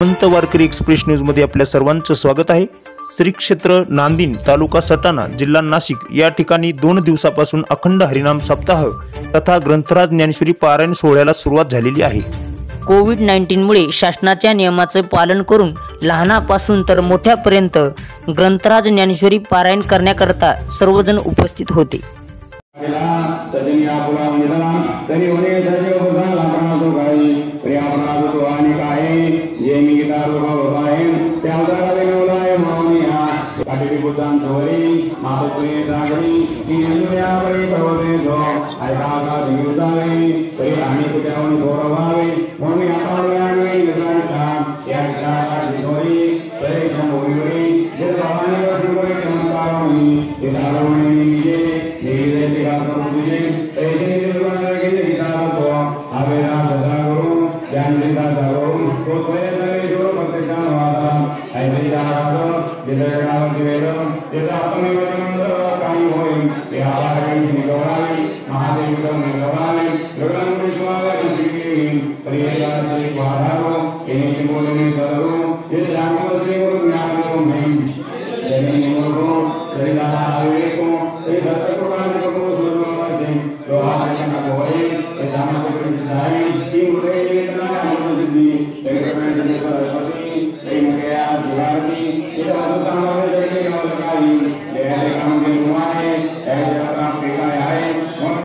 संत वारकरी express न्यूजमध्ये आपल्या सर्वांचं स्वागत आहे। श्री क्षेत्र नांदिन, तालुका सटाणा, जिल्हा नाशिक या ठिकाणी 2 दिवसापासून अखंड हरिनाम सप्ताह तथा ग्रंथराज ज्ञानेश्वरी पारायण सोहळ्याला सुरुवात झालेली आहे। कोविड-19 मुळे शासनाच्या नियमाचे पालन करून लहानापासून तर मोठ्यापर्यंत ग्रंथराज ज्ञानेश्वरी पारायण करण्याकरता सर्वजण उपस्थित होते।